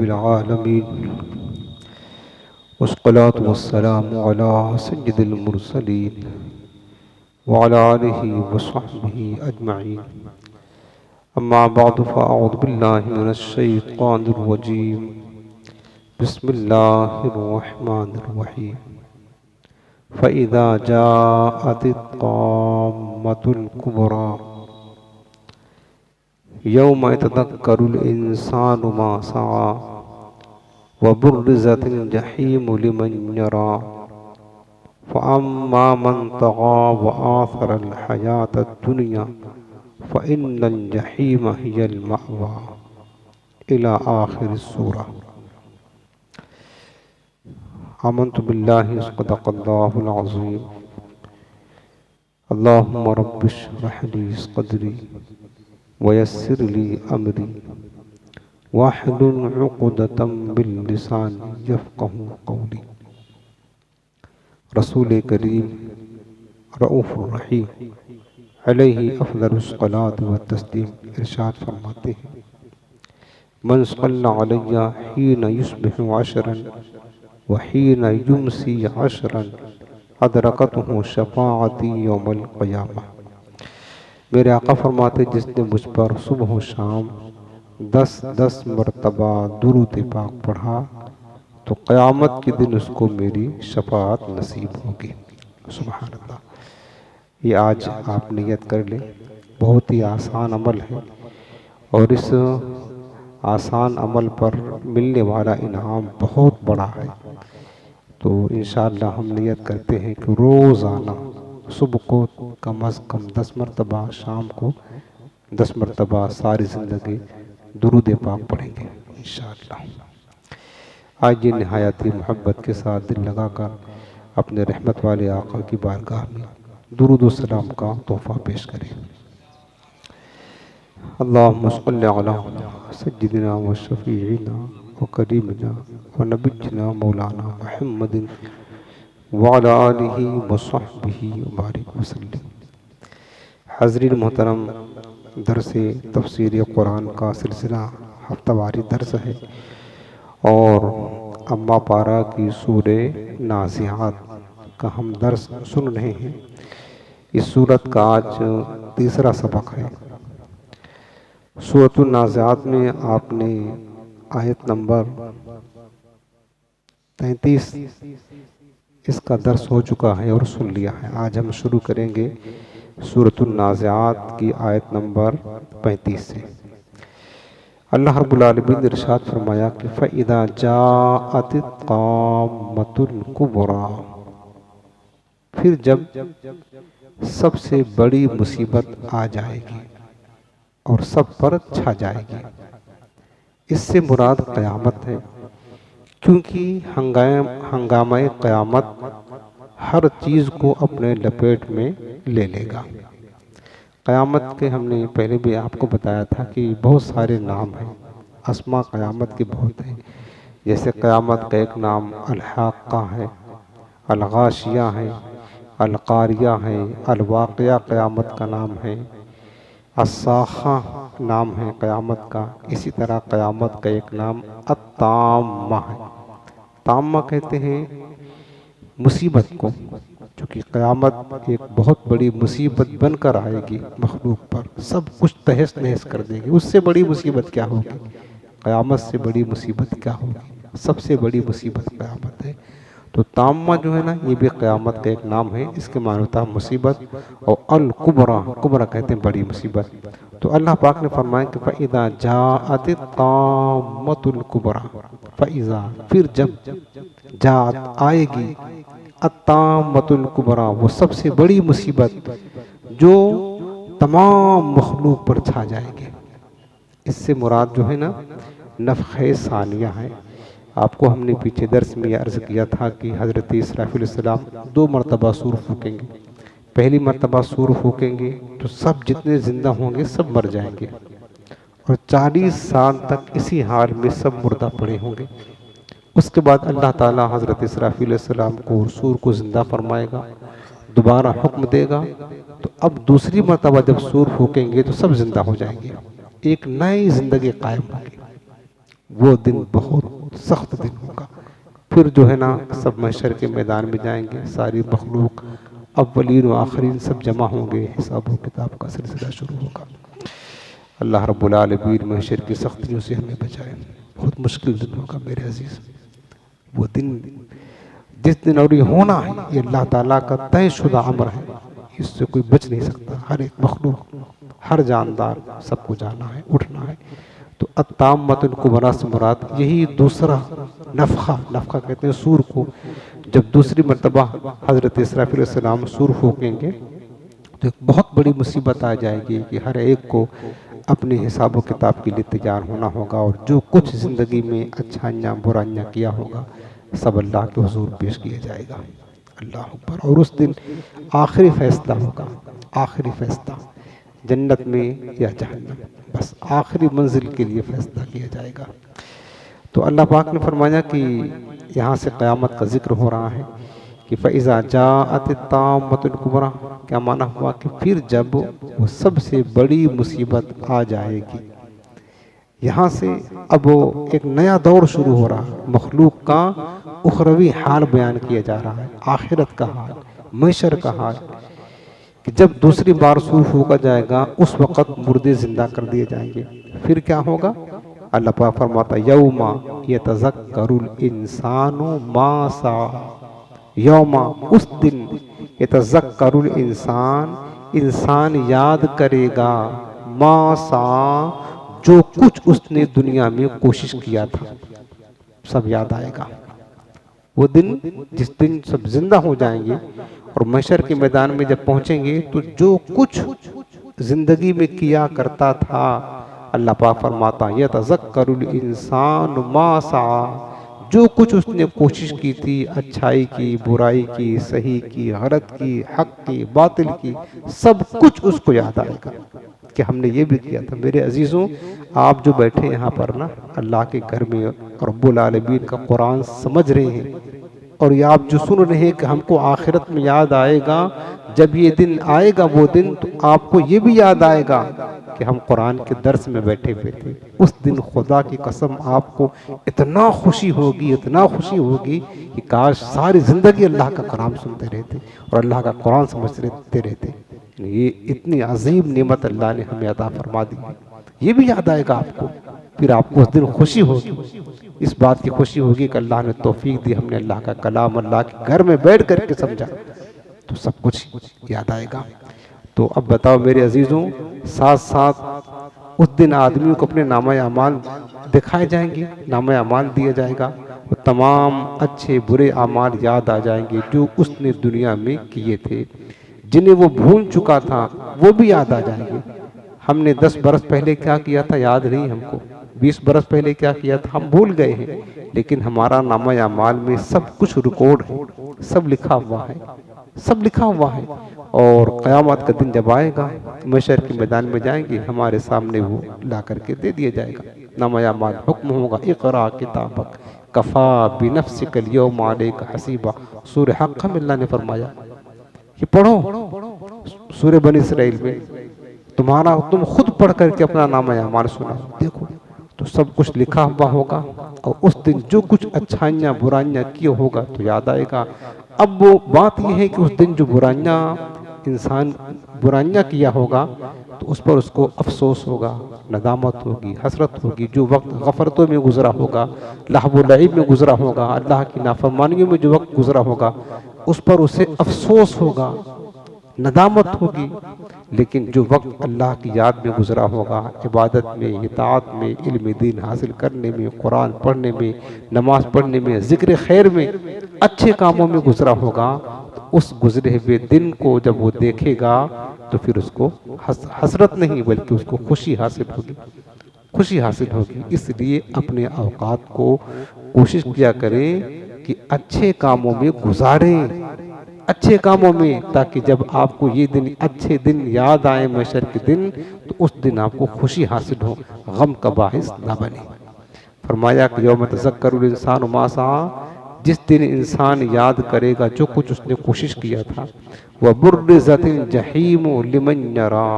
रब्बिल आलमीन वस्सलातु वस्सलामु अला सय्यिदिल मुरसलीन व अला आलिहि व सहबिहि अजमईन। अम्मा बअदु फ़अऊज़ु बिल्लाहि मिनश शैतानिर रजीम। बिस्मिल्लाहिर रहमानिर रहीम। फ़इज़ा जाअतित ताम्मतुल कुबरा यौम यतज़क्करुल इंसानु मा सआ व बुर्रिज़तिल जहीमु लिमन यरा फ़अम्मा मन तग़ा व आथरल हयातद दुनिया फ़इन्नल जहीम हियल मअवा इला आखिर सूरा। आमन्तु बिल्लाहि सदक़ल्लाहुल अज़ीम। अल्लाहुम्मा रब्बिश्रह ली सदरी वयस्सिर ली अमरी वाहलुल उक़दतम मिन लिसानी यफ़क़हू क़ौली। रसूल करीम रऊफ़ुर रहीम अलैहि अफ़ज़लुस सलात व तस्लीम इरशाद फरमाते हैं, मन सल्ला अलैया हीन युस्बिहु अशरन व हीन युमसी अशरन अदरकतहु शफ़ाअती यौमल क़ियामा। मेरे आका फरमाते, जिसने मुझ पर सुबह व शाम 10-10 मरतबा दुरूद पाक पढ़ा तो क़यामत के दिन उसको मेरी शफ़ाअत नसीब होगी। सुभान अल्लाह। ये आज आप नियत कर लें, बहुत ही आसान अमल है और इस आसान अमल पर मिलने वाला इनाम बहुत बड़ा है। तो इंशाअल्लाह हम नियत करते हैं कि रोज़ाना सुबह को कम अज़ कम 10 मरतबा, शाम को 10 मरतबा सारी ज़िंदगी दुरूद पाक पढ़ेंगे इंशाअल्लाह। आज ये नहायती मोहब्बत के साथ दिल लगाकर अपने रहमत वाले आका की बारगाह में दुरूद व सलाम का तोहफ़ा पेश करें। अल्लाहुम्मा सल्लि अला सय्यिदिना व शफ़ीइना व करीमिना व नबिय्यिना मौलाना मुहम्मदिन व अला आलिहि व सहबिहि व बारिक वसल्लम। हाज़रीन मोहतरम, दरसे तफ़सीर कुरान का सिलसिला हफ्तावारी दर्स है और अम्मा पारा की सूरे नाज़िआत का हम दर्स सुन रहे हैं। इस सूरत का आज तीसरा सबक है। सूरतुन नाज़िआत में आपने आयत नंबर 33 इसका दर्स हो चुका है और सुन लिया है। आज हम शुरू करेंगे सूरतुन नाज़िआत की आयत नंबर 35 से। अल्लाह रब्बुल आलमीन ने इरशाद फरमाया कि फ़इज़ा जाअतित ताम्मतुल कुबरा, फिर जब सबसे बड़ी मुसीबत आ जाएगी और सब पर छा जाएगी। इससे मुराद क़यामत है, क्योंकि हंगामे क़यामत हर चीज़ को अपने लपेट में ले लेगा। क़यामत के हमने पहले भी आपको बताया था कि बहुत सारे नाम हैं, अस्मा क़यामत के बहुत हैं। जैसे क़यामत का एक नाम अल-हाक़्क़ा है, अल-गाशिया है, अल-क़ारिया है, अल-वाक़िया क़यामत का नाम है, अस-साख़ा नाम है क़यामत का। इसी तरह क़यामत का एक नाम अत-ताम्मा है। ताम्मा कहते हैं मुसीबत को, क्योंकि क़यामत एक बहुत बड़ी मुसीबत बनकर आएगी मखलूक पर, सब कुछ तहस नहस कर देगी। उससे बड़ी मुसीबत क्या होगी? क़यामत से बड़ी मुसीबत क्या होगी? सबसे बड़ी मुसीबत क़यामत है। तो ताम्मा जो है ना, ये भी क़यामत का एक नाम है। इसके माने होता है मुसीबत। और अल कुबरा, कुबरा कहते हैं बड़ी मुसीबत। तो अल्लाह पाक ने फरमाया कि फ़इज़ा जाअतित ताम्मतुल कुबरा, फ़इज़ा फिर जब जात आएगी अत्ताम्मतुल कुबरा, वो सबसे बड़ी मुसीबत जो तमाम मखलूक पर छा जाएगी। इससे मुराद जो है ना नफ़ख़े सानिया है। आपको हमने पीछे दर्स में अर्ज़ किया था कि हज़रत इसराफ़ील अलैहिस्सलाम 2 मरतबा सूर फूकेंगे। पहली मरतबा सूर फूकेंगे तो सब जितने ज़िंदा होंगे सब मर जाएंगे और 40 साल तक इसी हाल में सब मुर्दा पड़े होंगे। उसके बाद अल्लाह ताला हज़रत इसराफ़ील अलैहिस्सलाम को सूर को ज़िंदा फरमाएगा, दोबारा हुक्म देगा। तो अब दूसरी मरतबा जब सूर फूकेंगे तो सब ज़िंदा हो जाएंगे, एक नई ज़िंदगी कायम होगी। वो दिन बहुत सख्त दिन होगा। फिर जो है ना सब महशर के मैदान में जाएंगे, सारी मखलूक अव्वलीन व आखिरीन सब जमा होंगे, हिसाब व किताब का सिलसिला शुरू होगा। अल्लाह रब्बुल आलमीन महशर की सख्तियों से हमें बचाए। बहुत मुश्किल दिन होगा मेरे अजीज, वो दिन जिस दिन और ये होना है, ये अल्लाह ताला का तयशुदा अमर है, इससे कोई बच नहीं सकता। हर एक मखलूक, हर जानदार, सबको जाना है, उठना है। तो अत्ताम्मतुल कुबरा से मुराद यही दूसरा नफ़खा, नफ़खा कहते हैं सूर को। जब दूसरी मर्तबा हज़रत इसराफील अलैहिस्सलाम सूर फूकेंगे तो एक बहुत बड़ी मुसीबत आ जाएगी कि हर एक को अपने हिसाब किताब के लिए तैयार होना होगा, और जो कुछ ज़िंदगी में अच्छाइयाँ बुराइयाँ किया होगा सब अल्लाह के हुजूर पेश किया जाएगा। अल्लाह अकबर। और उस दिन आखिरी फैसला होगा, आखिरी फैसला जन्नत में या जहन्नम, बस आखिरी मंजिल के लिए फैसला किया जाएगा। तो अल्लाह पाक ने फरमाया कि यहाँ से क़यामत का जिक्र हो रहा है कि फ़इज़ा जाअत ताम्मतुल कुबरा, क्या माना हुआ कि फिर जब वो सबसे बड़ी मुसीबत आ जाएगी। यहाँ से अब एक नया दौर शुरू हो रहा है, मखलूक का उखरवी हाल बयान किया जा रहा है, आखिरत का हाल, महशर का हाल, कि जब दूसरी बार सूर फूका जाएगा उस वक़्त मुर्दे जिंदा कर दिए जाएंगे। फिर क्या होगा? अल्लाह पाक फरमाता यौमा यतज़क्करुल इंसानु मा सा, यौमा उस दिन यतज़क्करुल इंसान, इंसान याद करेगा, मा सा जो कुछ उसने दुनिया में कोशिश किया था सब याद आएगा। वो दिन जिस दिन सब जिंदा हो जाएंगे और महशर के मैदान में जब पहुंचेंगे तो जो कुछ जिंदगी में किया करता था, अल्लाह पाक फरमाता यतज़क्करुल इंसान मा सा, जो कुछ उसने कोशिश की थी, अच्छाई की, बुराई की, सही की, गलत की, हक की, बातिल की, सब कुछ उसको याद आएगा कि हमने ये भी किया था। मेरे अजीज़ों, आप जो बैठे यहाँ पर ना अल्लाह के घर में और रब्बुल आलमीन का कुरान समझ रहे हैं, और ये आप जो सुन रहे हैं कि हमको आखिरत में याद आएगा, जब ये दिन आएगा वो दिन, तो आपको ये भी याद आएगा कि हम कुरान के दर्स में बैठे हुए थे। उस दिन खुदा की कसम आपको इतना खुशी होगी, इतना खुशी होगी कि काश सारी ज़िंदगी अल्लाह का कलाम सुनते रहते और अल्लाह का कुरान समझते रहते। ये इतनी अजीम नेमत अल्लाह ने हमें अता फरमा दी है, ये भी याद आएगा आपको। फिर आपको उस दिन खुशी होगी, इस बात की खुशी होगी कि अल्लाह ने तौफीक दी, हमने अल्लाह का कलाम अल्लाह के घर में बैठ करके समझा, तो सब कुछ याद आएगा। तो अब बताओ मेरे अजीज़ों, साथ साथ उस दिन आदमियों को अपने नामा अमाल दिखाए जाएंगे, नामा अमाल दिया जाएगा, वो तमाम अच्छे बुरे अमाल याद आ जाएंगे जो उसने दुनिया में किए थे, जिन्हें वो भूल चुका था वो भी याद आ जाएंगे। हमने 10 बरस पहले क्या किया था याद नहीं हमको, 20 बरस पहले क्या किया था हम भूल गए हैं, लेकिन हमारा नामा अमाल में सब कुछ रिकॉर्ड है, सब लिखा हुआ है, सब लिखा हुआ है। और क़यामत का दिन जब आएगा, महशर के मैदान में जाएंगे, हमारे सामने वो ला करके दे दिया जाएगा नामा अमाल। हुक्म होगा इक़रा किताबक कफ़ा बिनफ़्सिकल यौमा अलैका हसीबा। सूरह हक़ में अल्लाह ने फरमाया कि पढ़ो, सूरह बनी इसराइल में तुम खुद पढ़ करके अपना नामा अमाल सुनाओ, देखो तो सब कुछ लिखा हुआ होगा। और उस दिन जो कुछ अच्छाइयाँ बुराइयाँ किए होगा तो याद आएगा। अब वो बात यह है कि उस दिन जो बुराइयाँ इंसान बुराइयाँ किया होगा तो उस पर उसको अफसोस होगा, नदामत होगी, हसरत होगी। जो वक्त गफरतों में गुजरा होगा, लहव व लईब में गुजरा होगा, अल्लाह की नाफरमानियों में जो वक्त गुजरा होगा उस पर उसे अफसोस होगा, नदामत होगी। लेकिन जो वक्त अल्लाह की याद में गुजरा होगा, इबादत में, इताअत में, इल्म दीन हासिल करने में, कुरान पढ़ने में, नमाज पढ़ने में, ज़िक्र खैर में, अच्छे कामों में गुजरा होगा, तो उस गुजरे हुए दिन को जब वो देखेगा तो फिर उसको हसरत नहीं बल्कि उसको खुशी हासिल होगी, खुशी हासिल होगी। इसलिए अपने औकात को कोशिश किया करें कि अच्छे कामों में गुजारें, अच्छे कामों में, ताकि जब आपको ये दिन अच्छे दिन याद आए महशर के दिन, तो उस दिन आपको खुशी हासिल हो, गम का बाहिस ना बने। फरमाया कि यौम तज़क्करुल इंसानु मा सआ, जिस दिन इंसान याद करेगा जो कुछ उसने कोशिश किया था। व बुर्रिज़तिल जहीमु लिमन यरा,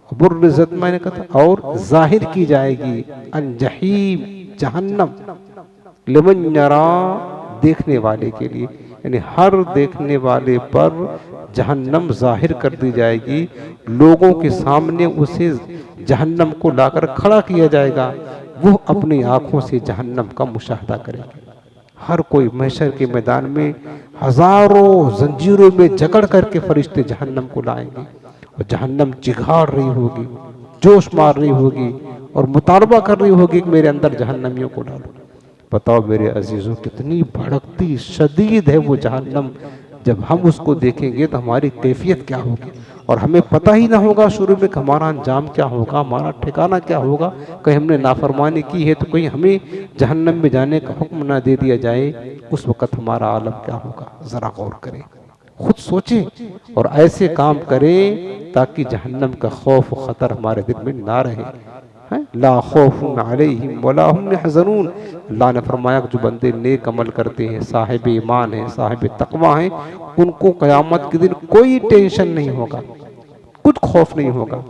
बुर्रिज़त मैंने कहा था और जाहिर की जाएगी अल जहीम, जहन्नम लिमन यरा, देखने वाले के लिए, यानी हर देखने वाले पर जहन्नम जाहिर कर दी जाएगी। लोगों के सामने उसे जहन्नम को लाकर खड़ा किया जाएगा, वो अपनी आंखों से जहन्नम का मुशाहदा करेंगे। हर कोई महशर के मैदान में हजारों जंजीरों में जकड़ करके फरिश्ते जहन्नम को लाएंगे और जहन्नम चिघाड़ रही होगी, जोश मार रही होगी और मुतालबा कर रही होगी कि मेरे अंदर जहन्नमियों को डालो। बताओ मेरे अजीजों, कितनी भड़कती शदीद है वो जहन्नम। जब हम उसको देखेंगे तो हमारी कैफियत क्या होगी, और हमें पता ही ना होगा शुरू में कि हमारा अंजाम क्या होगा, हमारा ठिकाना क्या होगा। कहीं हमने नाफरमानी की है तो कहीं हमें जहन्नम में जाने का हुक्म ना दे दिया जाए, उस वक़्त हमारा आलम क्या होगा। ज़रा गौर करें, खुद सोचें और ऐसे काम करें ताकि जहन्नम का खौफ व ख़तर हमारे दिल में ना रहे। ला खौफुन अलैहिम वला हुम यहज़नून। अल्लाह ने फरमाया कि जो बंदे नेक अमल करते हैं, साहिब ईमान हैं, साहिब तक़वा हैं, उनको क़यामत के दिन कोई टेंशन नहीं होगा, कुछ खौफ नहीं होगा।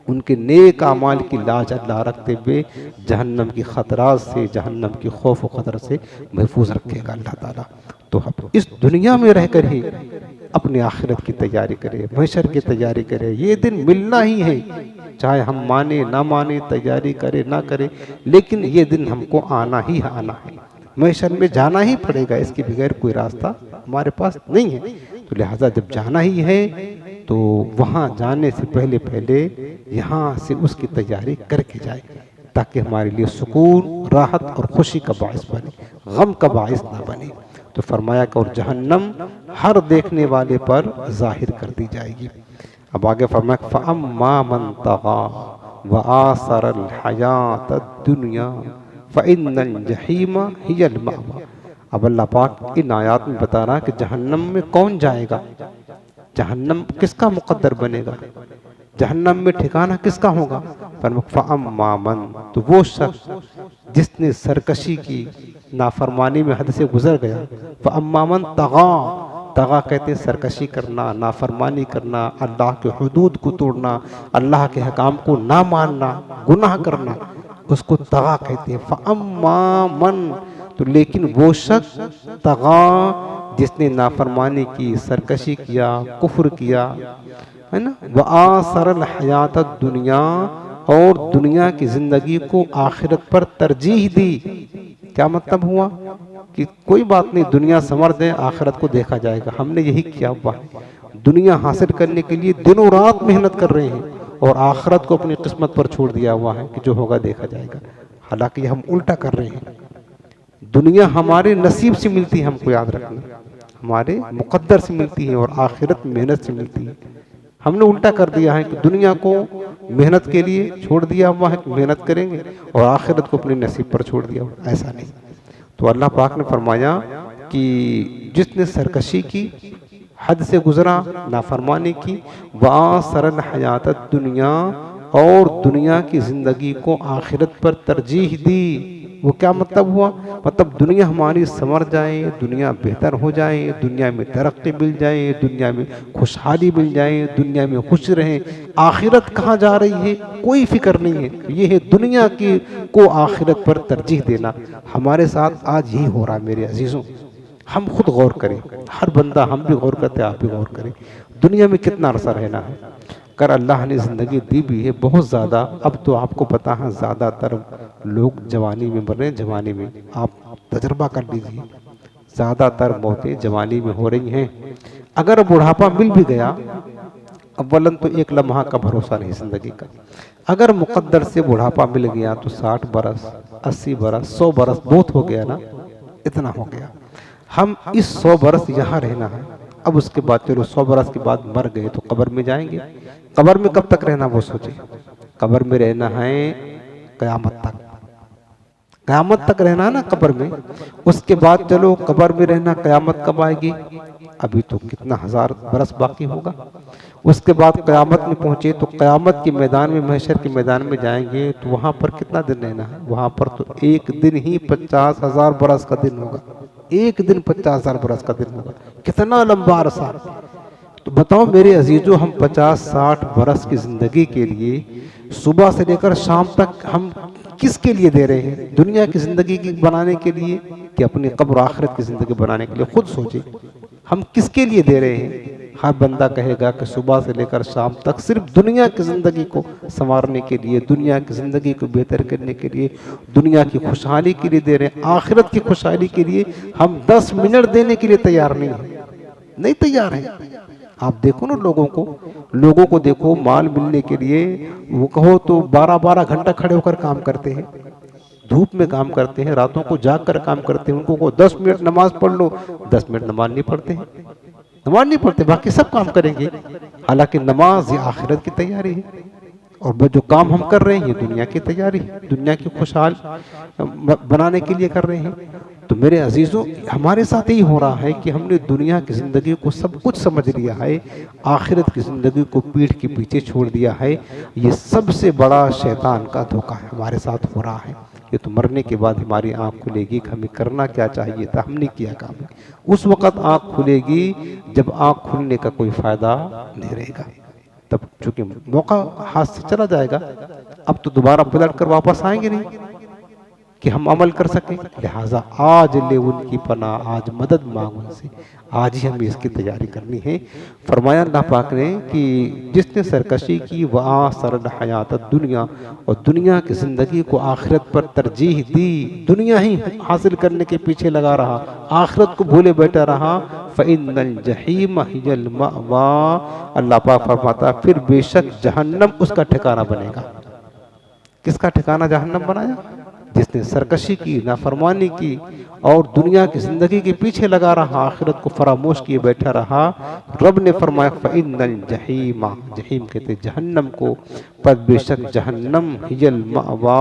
उनके नेक अमाल की लाज अल्लाह रखते हुए जहन्नम की ख़तरात से, जहन्नम की खौफ व ख़तर से महफूज रखेगा अल्लाह ताला। तो हम इस दुनिया में रहकर ही अपनी आखिरत की तैयारी करें, महशर की तैयारी करें। ये दिन मिलना ही है, चाहे हम माने ना माने, तैयारी करें ना करें, लेकिन ये दिन हमको आना ही आना है। महशर में जाना ही पड़ेगा, इसके बगैर कोई रास्ता हमारे पास नहीं है। तो लिहाजा जब जाना ही है तो वहाँ जाने से पहले पहले यहाँ से उसकी तैयारी करके जाए, ताकि हमारे लिए सुकून, राहत और खुशी का बाइस बने, गम का बाइस ना बने। तो फरमाया कि और जहन्नम हर देखने वाले पर जाहिर कर दी जाएगी। अब आगे फरमाया फ़अम्मा मन तग़ा व आसरल हयात दुनिया फ़इन्नल जहीम हियल मअवा। अब अल्लाह पाक इन आयात में बता रहा कि जहन्नम में कौन जाएगा, जहन्नम किसका मुकद्दर बनेगा, जहन्नम में ठिकाना किसका होगा। फ़अम्मा मन, तो वो शख्स जिसने सरकशी की, नाफरमानी में हद से गुजर गया। फ़अम्मा मन तग़ा, तग़ा कहते हैं सरकशी करना, नाफरमानी करना, अल्लाह के हुदूद को तोड़ना, अल्लाह के हकाम को ना मानना, गुनाह करना, उसको तग़ा कहते हैं। फ़अम्मा मन, तो लेकिन वो शख्स तग़ा जिसने नाफरमानी की, सरकशी किया, कुफ्र किया, है ना, व आसरल हयात दुनिया, और दुनिया की जिंदगी को आखिरत पर तरजीह दी। क्या मतलब हुआ कि कोई बात नहीं, दुनिया संवर दे, आखिरत को देखा जाएगा। हमने यही किया हुआ है, दुनिया हासिल करने के लिए दिनों रात मेहनत कर रहे हैं और आखिरत को अपनी किस्मत पर छोड़ दिया हुआ है कि जो होगा देखा जाएगा। हालांकि हम उल्टा कर रहे हैं, दुनिया हमारे नसीब से मिलती है, हमको याद रखना, हमारे मुकद्दर से मिलती है और आखिरत मेहनत से मिलती है। हमने उल्टा कर दिया है कि दुनिया को मेहनत के लिए छोड़ दिया हुआ है कि मेहनत करेंगे और आखिरत को अपने नसीब पर छोड़ दिया हुआ, ऐसा नहीं। तो अल्लाह पाक ने फरमाया कि जिसने सरकशी की, हद से गुजरा, नाफरमानी की, वा सरल हयात दुनिया, और दुनिया की ज़िंदगी को आखिरत पर तरजीह दी। वो क्या मतलब हुआ, मतलब दुनिया हमारी संवर जाए, दुनिया बेहतर हो जाए, दुनिया में तरक्की मिल जाए, दुनिया में खुशहाली मिल जाए, दुनिया में खुश रहें। आखिरत कहाँ जा रही है कोई फिक्र नहीं है, ये है दुनिया की को आखिरत पर तरजीह देना। हमारे साथ आज यही हो रहा है मेरे अजीज़ों। हम खुद गौर करें, हर बंदा, हम भी गौर करते, आप भी गौर करें, दुनिया में कितना अरसा रहना है। कर अल्लाह ने ज़िंदगी दी भी है बहुत ज़्यादा। अब तो आपको पता है ज़्यादातर लोग जवानी में मर रहे हैं, जवानी में आप तजर्बा कर लीजिए, ज़्यादातर मौतें जवानी में हो रही हैं। अगर बुढ़ापा मिल भी गया, अव्वलन तो एक लम्हा का भरोसा नहीं ज़िंदगी का। अगर मुकद्दर से बुढ़ापा मिल गया तो 60 बरस, 80 बरस, 100 बरस बहुत हो गया ना, इतना हो गया। हम इस 100 बरस यहाँ रहना है। अब उसके बाद चलो 100 बरस के बाद मर गए तो कब्र में जाएंगे। कब्र में कब तक रहना वो सोचे, कब्र में रहना है क़यामत तक, क़यामत तक रहना है ना कब्र में। उसके बाद चलो कब्र में रहना, क़यामत कब आएगी, अभी तो कितना 1000 बरस बाकी होगा। उसके बाद क़यामत में पहुंचे तो क़यामत के मैदान में, महशर के मैदान में जाएंगे तो वहां पर कितना दिन रहना है, वहां पर तो एक दिन ही 50,000 बरस का दिन होगा, एक दिन 50,000 बरस का दिन होगा, कितना लंबा अरसा। तो बताओ मेरे अजीजों, हम 50-60 बरस की ज़िंदगी के लिए सुबह से लेकर शाम तक हम किसके लिए दे रहे हैं? दुनिया की जिंदगी की बनाने के लिए कि अपनी कब्र आखिरत की जिंदगी बनाने के लिए? खुद सोचे हम किसके लिए दे रहे हैं। हर बंदा कहेगा कि सुबह से लेकर शाम तक सिर्फ दुनिया की ज़िंदगी को संवारने के लिए, दुनिया की ज़िंदगी को बेहतर करने के लिए, दुनिया की खुशहाली के लिए दे रहे हैं। आखिरत की खुशहाली के लिए हम 10 मिनट देने के लिए तैयार नहीं तैयार हैं। आप देखो ना लोगों को देखो, माल मिलने के लिए वो कहो तो 12-12 घंटा खड़े होकर काम करते हैं, धूप में काम करते हैं, रातों को जाग कर काम करते हैं। उनको 10 मिनट नमाज पढ़ लो, 10 मिनट नमाज नहीं पढ़ते हैं, नमाज नहीं पढ़ते, बाकी सब काम करेंगे। हालांकि नमाज ये आखिरत की तैयारी है, और जो काम हम कर रहे हैं ये दुनिया की तैयारी है, दुनिया की खुशहाल बनाने के लिए कर रहे हैं। तो मेरे अजीजों, हमारे साथ यही हो रहा है कि हमने दुनिया की ज़िंदगी को सब कुछ समझ लिया है, आखिरत की ज़िंदगी को पीठ के पीछे छोड़ दिया है। ये सबसे बड़ा शैतान का धोखा है, हमारे साथ हो रहा है। ये तो मरने के बाद हमारी आँख खुलेगी कि हमें करना क्या चाहिए था, हमने किया काम। उस वक़्त आँख खुलेगी जब आँख खुलने का कोई फ़ायदा नहीं रहेगा, तब चूँकि मौका हाथ से चला जाएगा। अब तो दोबारा पलट कर वापस आएंगे नहीं कि हम अमल कर सकें। लिहाजा आज ले उनकी पनाह, आज मदद मांग उनसे, आज ही हमें इसकी तैयारी करनी है। फरमाया अल्लाह पाक ने कि जिसने सरकशी की वह सरल हयात दुनिया, और दुनिया की ज़िंदगी को आखिरत पर तरजीह दी, दुनिया ही हासिल करने के पीछे लगा रहा, आखिरत को भूले बैठा रहा, फ़इन्नल जहीम हियल मअवा, अल्लाह पाक फरमाता फिर बेशक जहन्नम उसका ठिकाना बनेगा। किसका ठिकाना जहन्नम बनाया? जिसने सरकशी की, नाफरमानी की और दुनिया की ज़िंदगी के पीछे लगा रहा, आखिरत को फरामोश किए बैठा रहा। रब ने फरमाया फ़इन्नल जहीमा, जहीम कहते जहन्नम को, पर बेशक जहन्नम हियल मअवा,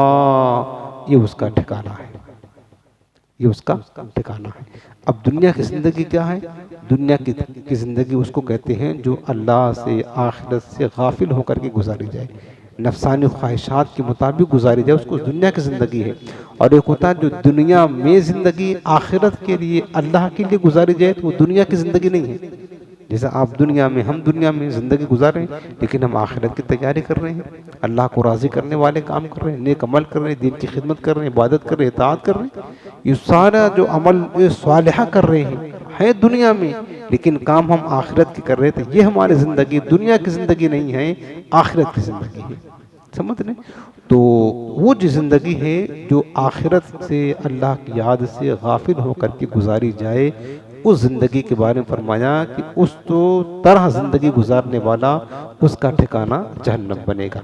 ये उसका ठिकाना है, ये उसका ठिकाना है। अब दुनिया की ज़िंदगी क्या है? दुनिया की ज़िंदगी उसको कहते हैं जो अल्लाह से, आखिरत से गाफिल होकर के गुजारी जाए, नफसानी ख्वाहिशात के मुताबिक गुजारी जाए, उसको दुनिया की ज़िंदगी है। और एक होता है जो दुनिया में ज़िंदगी आखिरत के लिए, अल्लाह के लिए गुजारी जाए, तो वो दुनिया की ज़िंदगी नहीं है। जैसे आप दुनिया में, हम दुनिया में ज़िंदगी गुजार रहे हैं, लेकिन हम आखिरत की तैयारी कर रहे हैं, अल्लाह को राज़ी करने वाले काम कर रहे हैं, नेक अमल कर रहे हैं, दीन की खिदमत कर रहे हैं, इबादत कर रहे हैं, इताअत कर रहे हैं। ये सारा जो अमल सालिहा कर रहे हैं है दुनिया में, लेकिन काम हम आखिरत की कर रहे थे। ये हमारी ज़िंदगी दुनिया की ज़िंदगी नहीं है, आखिरत की ज़िंदगी है। समझ लें? तो वो जो ज़िंदगी है जो आखिरत से, अल्लाह की याद से गाफिल होकर के गुजारी जाए, उस ज़िंदगी के बारे में फरमाया कि उस तो तरह ज़िंदगी गुजारने वाला, उसका ठिकाना जहन्नम बनेगा।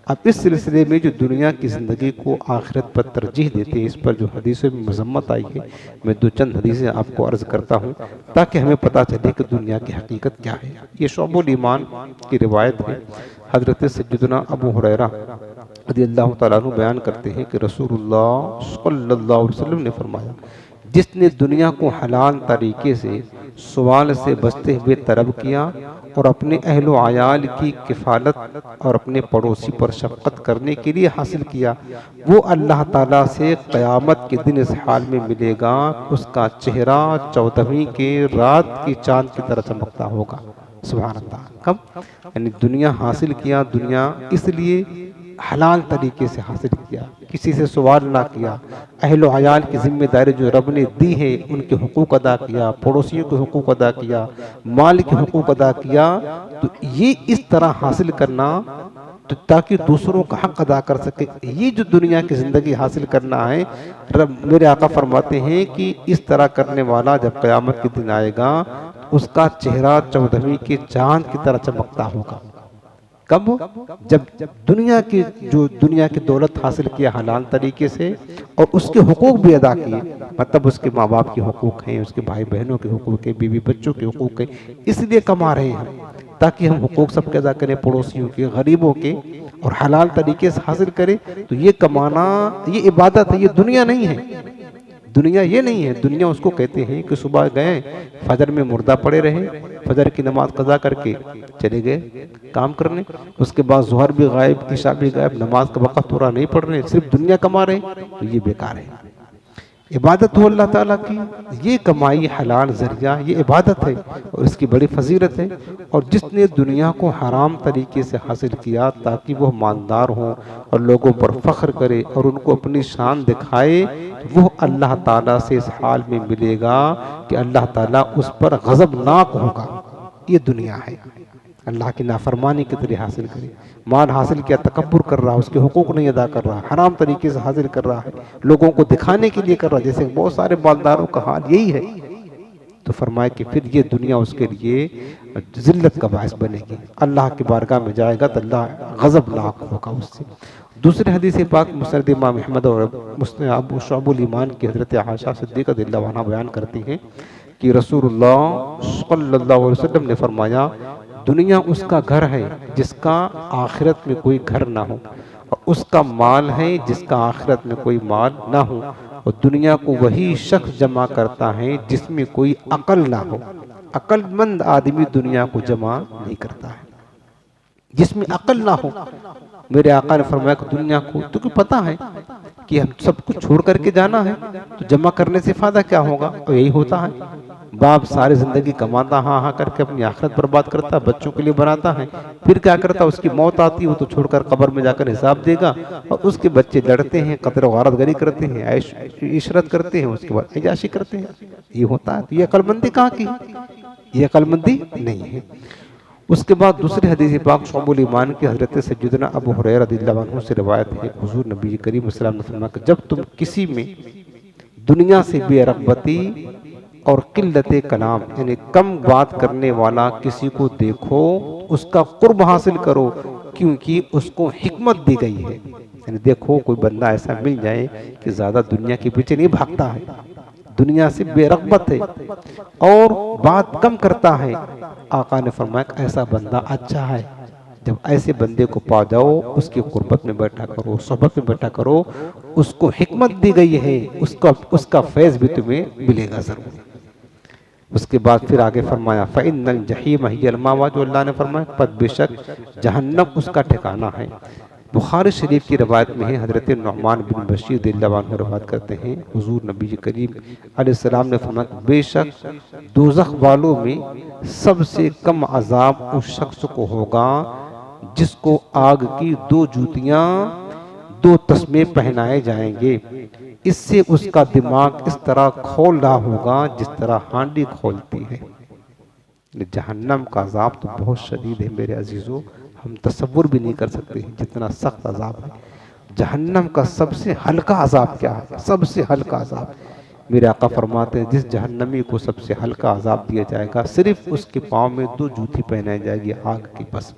अब इस सिलसिले में जो दुनिया की ज़िंदगी को आखिरत पर तरजीह देते हैं, इस पर जो हदीसों में मज़म्मत आई है, मैं 2 चंद हदीसें आपको अर्ज़ करता हूँ ताकि हमें पता चले कि दुनिया की हकीकत क्या है। ये शुअबुल ईमान की रिवायत है। हज़रत सय्यदना अबू हुरैरा रज़ियल्लाहु तआला अन्हु बयान करते हैं कि रसूलुल्लाह सल्लल्लाहु अलैहि वसल्लम ने फरमाया, जिसने दुनिया को हलाल तरीके से, सवाल से बचते हुए तलब किया और अपने अहलो आयाल की किफ़ालत और अपने पड़ोसी पर शफ़क़त करने के लिए हासिल किया, वो अल्लाह ताला से क़यामत के दिन इस हाल में मिलेगा, उसका चेहरा 14वीं के रात की चाँद की तरह चमकता होगा। सुभान अल्लाह। कब? यानी दुनिया हासिल किया, दुनिया इसलिए हलाल तरीके से हासिल किया, किसी से सवाल ना किया, अहलो अयाल की जिम्मेदारी जो रब ने दी है उनके हुकूक अदा किया, पड़ोसियों के हुकूक अदा किया, माल के हुकूक अदा किया। तो ये इस तरह हासिल करना, तो ताकि दूसरों का हक अदा कर सके, ये जो दुनिया की ज़िंदगी हासिल करना है, रब मेरे आका फरमाते हैं कि इस तरह करने वाला जब क़यामत के दिन आएगा, उसका चेहरा 14वीं के चाँद की तरह चमकता होगा। कब? जब दुनिया की दौलत हासिल किया हलाल तरीके से और उसके हुकूक भी अदा किए, मतलब उसके माँ बाप के हुकूक हैं, उसके भाई बहनों के हुकूक हैं, बीवी बच्चों के हुकूक हैं, इसलिए कमा रहे हैं ताकि हम हुकूक सबके अदा करें, पड़ोसियों के, गरीबों के, और हलाल तरीके से हासिल करें। तो ये कमाना, ये इबादत है, ये दुनिया नहीं है। दुनिया ये नहीं है। दुनिया उसको कहते हैं कि सुबह गए, फजर में मुर्दा पड़े रहे, फजर की नमाज कज़ा करके चले गए काम करने, उसके बाद ज़ोहर भी गायब, इशा भी गायब, नमाज का वक़्त पूरा नहीं पढ़ रहे, सिर्फ दुनिया कमा रहे, तो ये बेकार है। इबादत हो अल्लाह ताला की, ये कमाई हलाल जरिया, ये इबादत है और इसकी बड़ी फजीलत है। और जिसने दुनिया को हराम तरीके से हासिल किया ताकि वह मालदार हो और लोगों पर फख्र करे और उनको अपनी शान दिखाए, वो अल्लाह ताला से इस हाल में मिलेगा कि अल्लाह ताला उस पर गज़बनाक होगा। ये दुनिया है, अल्लाह की नाफरमानी के तरीके हासिल करे, माल हासिल किया तकब्बुर कर रहा है, उसके हुकूक नहीं अदा कर रहा, हराम तरीके से हासिल कर रहा है, लोगों को दिखाने के लिए कर रहा है, जैसे बहुत सारे मालदारों का हाल यही है। तो फरमाए कि फिर ये दुनिया उसके लिए जिल्लत का बायस बनेगी, अल्लाह की बारगाह में जाएगा तो अल्लाह गज़बनाक होगा उससे। दूसरे हदीस पाक मुस्नद इमाम अहमद और मुस्नद अबू शुअबुल ईमान की हज़रत आयशा सिद्दीक़ा रज़ियल्लाहु अन्हा बयान करती हैं कि रसूलुल्लाह सल्लल्लाहु अलैहि वसल्लम ने फरमाया, दुनिया उसका घर है जिसका आखिरत में कोई घर ना हो, और उसका माल है जिसका आखिरत में कोई माल ना हो। और दुनिया को वही शख्स जमा करता है जिसमें कोई अकल ना हो। अक्लमंद आदमी दुनिया को जमा नहीं करता है जिसमें अकल ना हो। मेरे आका ने फरमाया कि दुनिया को तुझे पता है कि हम सब कुछ छोड़ करके जाना है, तो जमा करने से फायदा क्या होगा। और यही होता है, बाप सारी जिंदगी कमाता हाँ हाँ करके अपनी आखिरत बर्बाद करता है, बच्चों के लिए बनाता है, फिर क्या करता है, उसकी मौत आती है, वो तो छोड़कर कब्र में जाकर हिसाब देगा। और उसके बच्चे लड़ते हैं, कत्ल वारत गरी करते हैं, ऐश इशरत करते हैं, उसके बाद अयाशी करते हैं। ये होता है। तो ये अकलमंदी कहाँ की, ये अकलमंदी नहीं है। उसके बाद दूसरे हदीस पाक शुअबुल ईमान की हज़रत सय्यदना अबू हुरैरा रज़ियल्लाहु अन्हु से रिवायत है, हुज़ूर नबी करीम सल्लल्लाहु अलैहि वसल्लम ने फरमाया, जब तुम किसी में दुनिया से बेरग़बती और किल्लते कलाम यानी कम बात करने वाला किसी को देखो, उसका कुर्ब हासिल करो, क्योंकि उसको हिकमत दी गई है। यानी देखो कोई बंदा ऐसा मिल जाए कि ज्यादा दुनिया के पीछे नहीं भागता है, दुनिया से बेरग़बत है और बात कम करता है। आका ने फरमाया ऐसा बंदा अच्छा है। जब ऐसे बंदे को पा जाओ, उसकी कुर्बत में बैठा करो, सोहबत में बैठा करो, उसको हिकमत दी गई है, उसका फैज़ भी तुम्हें मिलेगा जरूर। उसके बाद फिर आगे फरमाया फ़इन्नल जहीम हियल मावा, जो अल्लाह ने फरमाया पद बेशक जहन्नम उसका ठिकाना है। बुखारी शरीफ की रवायत में है, हज़रत नुअमान बिन बशीर रज़ियल्लाहु अन्हु रवायत करते हैं, हुज़ूर नबी करीम अलैहिस्सलाम ने फरमाया बेशक दोज़ख वालों में सबसे कम अजाब उस शख्स को होगा जिसको आग की 2 जूतियां 2 तस्मे पहनाए जाएंगे। इससे उसका दिमाग इस तरह खोल रहा होगा जिस तरह हांडी खोलती है। जहन्नम का अजाब तो बहुत शदीद है मेरे अजीजों, हम तसव्वुर भी नहीं कर सकते जितना सख्त अजाब है। जहन्नम का सबसे हल्का अजाब क्या है, सबसे हल्का अजाब मेरे आका फरमाते हैं, जिस जहन्नमी को सबसे हल्का अजाब दिया जाएगा, सिर्फ उसके पाँव में 2 जूती पहनाई जाएगी आग की, बस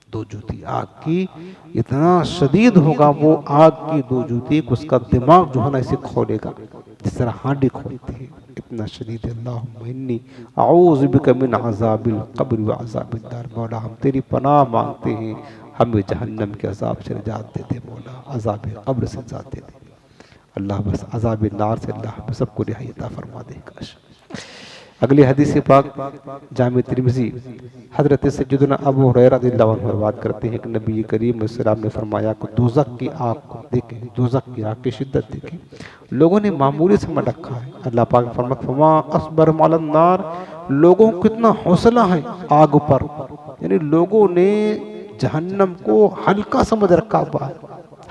2 जूती आग की। इतना शदीद होगा वो आग की 2 जूती, उसका दिमाग जो है ना इसे खोलेगा जिस तरह हांडी खोलती है, इतना शदीद। अल्लाहुम्मा इन्नी अऊज़ु बिका मिन अज़ाबिल क़ब्र व अज़ाबिन नार। मौला हम तेरी पनाह मांगते हैं, हमें जहन्नम के अजाब से निजात दे दे मौला, अज़ाब क़ब्र से निजात दे दे अल्लाह, बस अज़ाब नार से अल्लाह हम सबको रिहाई अता फरमा दे। काश। अगली हदीस पाक जामे तिरमिज़ी हज़रत सय्यदना अबू हुरैरा रज़ियल्लाहु अन्हु बात करते हैं कि नबी करीम सल्लल्लाहु अलैहि वसल्लम ने फरमाया कि दोज़ख की आग को देखें, दोज़ख की आग की शिद्दत देखें, लोगों ने मामूली समझ रखा है। अल्लाह पाक फरमाता फमा अस्बर अलन नार, लोगों को कितना हौसला है आग पर, यानी लोगों ने जहन्नम को हल्का समझ रखा हुआ है,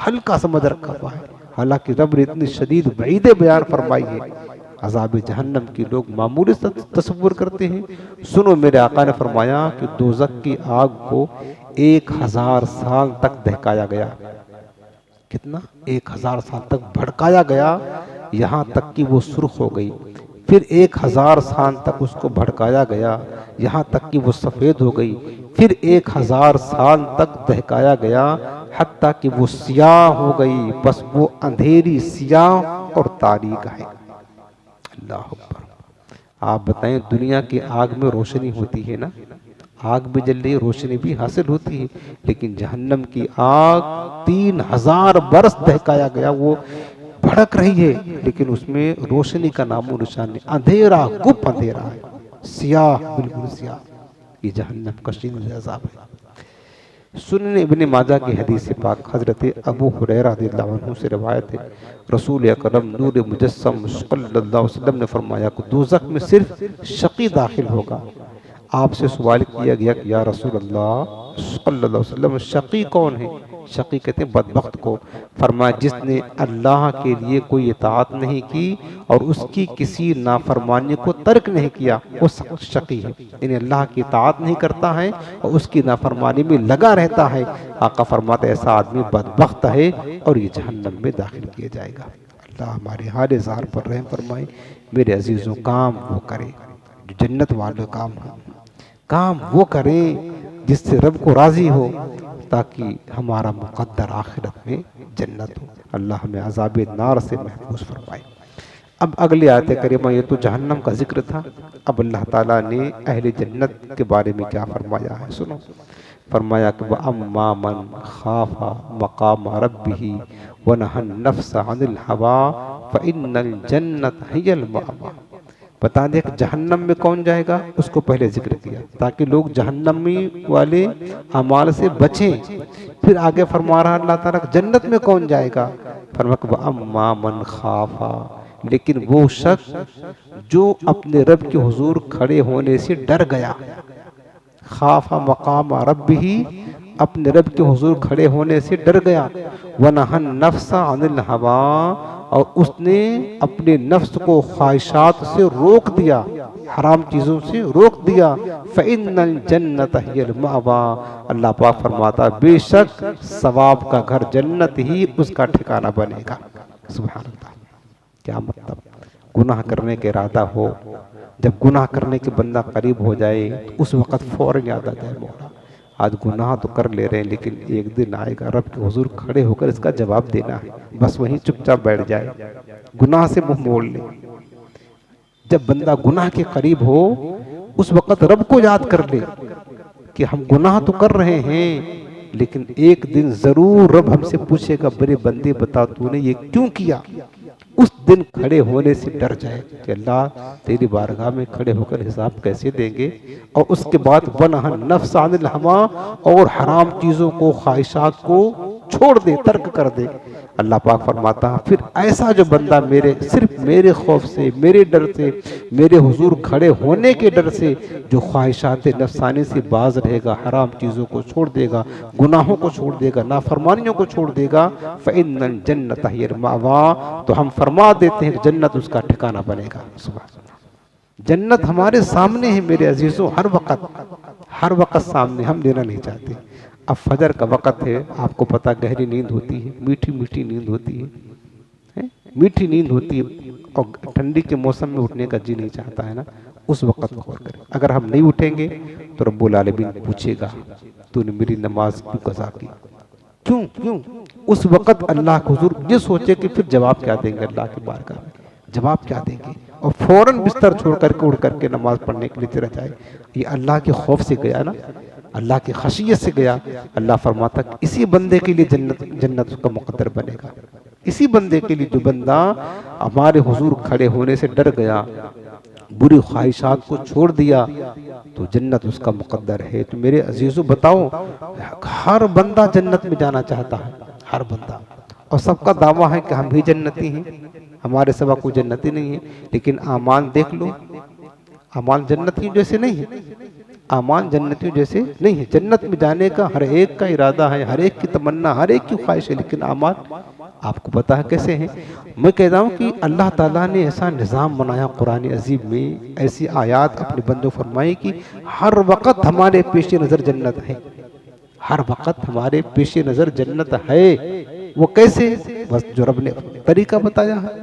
हल्का समझ रखा हुआ है। हालांकि रब ने इतनी शदीद वईद बयान फरमाई है अज़ाब जहन्नम की, लोग मामूली तसव्वुर करते हैं। सुनो मेरे आका ने फरमाया कि दोज़ख की आग को 1000 साल तक दहकाया गया। कितना? 1000 साल तक भड़काया गया, यहाँ तक कि वो सुर्ख हो गई। फिर 1000 साल तक उसको भड़काया गया, यहाँ तक कि वो सफ़ेद हो गई। फिर 1000 साल तक दहकाया गया, हत्ता कि वो सियाह हो गई। बस वो अंधेरी सियाह और तारीक है। अल्लाह अकबर। आप बताएं, दुनिया की आग में रोशनी होती है ना, आग भी जल रही है, रोशनी भी हासिल होती है, लेकिन जहन्नम की आग 3000 बरस दहकाया गया, वो भड़क रही है लेकिन उसमें रोशनी का नामो निशान नहीं, अंधेरा, गुप अंधेरा है, सियाह, बिल्कुल सियाह। ये जहन्नम का शदीद अज़ाब है। सुनन इब्न माजा की हदीस पाक हजरत अबू हुरैरा रज़ियल्लाहु अन्हु से रिवायत है, रसूल अकरम नूर मुजस्सम सल्लल्लाहु अलैहि वसल्लम ने फरमाया कि दोज़ख में सिर्फ शकी दाखिल होगा। आपसे सवाल किया गया कि या रसूल अल्लाह सल्लल्लाहु अलैहि वसल्लम शकी कौन है? शकी कहते हैं बदबख्त को। फरमाया जिसने अल्लाह के लिए कोई इताअत नहीं की और उसकी किसी नाफरमानी को तर्क नहीं किया, वो शकी है। यानी अल्लाह की इताअत नहीं करता है और उसकी नाफरमानी में लगा रहता है। आका फरमाते ऐसा आदमी बदबख्त है और ये जहन्नम में दाखिल किया जाएगा। अल्लाह हमारे हाल ज़ार पर रहम फरमाए। मेरे अजीज़ों, काम वो करे जो जन्नत वाले काम वो करें जिससे रब को राज़ी हो, ताकि हमारा मुक़द्दर आखिरत में जन्नत हो। अल्लाह हमें अज़ाब नार से महफूज फरमाए। अब अगली आयत करीमा, ये तो जहन्नम का जिक्र था। अब अल्लाह ताला ने अहले जन्नत के बारे में क्या फरमाया है, सुनो। फरमाया कि अम्मा मन खाफा मकाम रब्बिही व नहन नफ्स अनिल हवा फ़इन्नल जन्नत हियल मअवा। बता दें कि जहन्नम में कौन जाएगा, उसको पहले जिक्र किया ताकि लोग जहन्नमी वाले अमाल से बचें। फिर आगे फरमा रहा अल्लाह ताला जन्नत में कौन जाएगा। फरमाया अम्मा मन खाफा, लेकिन वो शख्स जो अपने रब के हुजूर खड़े होने से डर गया। खाफा मकाम रब्बिही, अपने रब के हुजूर खड़े होने से डर गया। वनहन नफ्सा अनिल हवा, और उसने अपने नफ्स को ख्वाहिशात से रोक दिया, हराम चीज़ों से रोक दिया। फ़इन्नल जन्नत हियल मअवा, अल्लाह पाक फरमाता बेशक सवाब का घर जन्नत ही उसका ठिकाना बनेगा। सुभान अल्लाह। क्या मतलब, गुनाह करने का इरादा हो, जब गुनाह करने के बंदा करीब हो जाए तो उस वक़्त फ़ौरन याद आ जाए मौला आज गुनाह तो कर ले रहे हैं, लेकिन एक दिन आएगा रब के हुजूर खड़े होकर इसका जवाब देना है। बस वहीं चुपचाप बैठ जाए, गुनाह से मुंह मोड़ ले। जब बंदा गुनाह के करीब हो उस वक़्त रब को याद कर ले कि हम गुनाह तो कर रहे हैं, लेकिन एक दिन जरूर रब हमसे पूछेगा, बड़े बंदे बता तूने ये क्यों किया। उस दिन खड़े होने से डर जाए कि अल्लाह तेरी बारगाह में खड़े होकर हिसाब कैसे देंगे। और उसके बाद वनहन नफ्स अनिल हवा, और हराम चीज़ों को ख्वाहिशात को छोड़ दे, तर्क कर दे। अल्लाह पाक फरमाता है फिर ऐसा जो बंदा सिर्फ मेरे खौफ से, मेरे डर से, मेरे हुजूर खड़े होने के डर से जो ख्वाहिशात नफसानी से बाज रहेगा, हराम चीज़ों को छोड़ देगा, गुनाहों को छोड़ देगा, नाफरमानियों को छोड़ देगा, फ़इन्नल जन्नत हियल मअवा, तो हम फरमा देते हैं कि जन्नत उसका ठिकाना बनेगा। सुभान। जन्नत हमारे सामने है मेरे अजीज़ों, हर वक्त सामने, हम लेना नहीं चाहते। अब फजर का वक़्त है, आपको पता गहरी नींद होती है, मीठी मीठी नींद होती है, मीठी नींद होती है, और ठंडी के मौसम में उठने का जी नहीं चाहता है ना। उस वक़्त गौर करें, अगर हम नहीं उठेंगे तो रब्बुल आलमीन पूछेगा तूने मेरी नमाज क्यों कज़ा की, क्यों। उस वक़्त अल्लाह के हुजूर ये सोचे कि फिर जवाब क्या देंगे, अल्लाह की बारगाह में जवाब क्या देंगे, और फौरन बिस्तर छोड़ करके उठ करके नमाज पढ़ने के लिए चला जाए। ये अल्लाह के खौफ से गया ना, अल्लाह की खशियत से गया। अल्लाह फरमाता इसी बंदे के लिए जन्नत उसका मुकद्दर बनेगा। इसी बंदे के लिए जो बंदा हमारे हुजूर खड़े होने से डर गया, बुरी ख्वाहिशात को छोड़ दिया, तो जन्नत उसका मुकद्दर है। तो मेरे अजीजों बताओ, हर बंदा जन्नत में जाना चाहता है, हर बंदा, और सबका दावा है कि हम भी जन्नती हैं, हमारे सिवा कोई जन्नती नहीं है। लेकिन आमान देख लो, आमान जन्नतियों जैसे नहीं है, आमान जन्नतियों जैसे नहीं है। जन्नत में जाने का हर एक का इरादा है, हर एक की तमन्ना, हर एक की ख्वाहिश है, लेकिन आमान आपको पता है कैसे हैं। मैं कहता हूँ कि अल्लाह ताला ने ऐसा निज़ाम बनाया कुरान अजीब में, ऐसी आयात अपने बंदों फरमाई कि हर वक़्त हमारे पेश नज़र जन्नत है, हर वक़्त हमारे पेश नज़र जन्नत है। वो कैसे, बस जो रब ने तरीका बताया है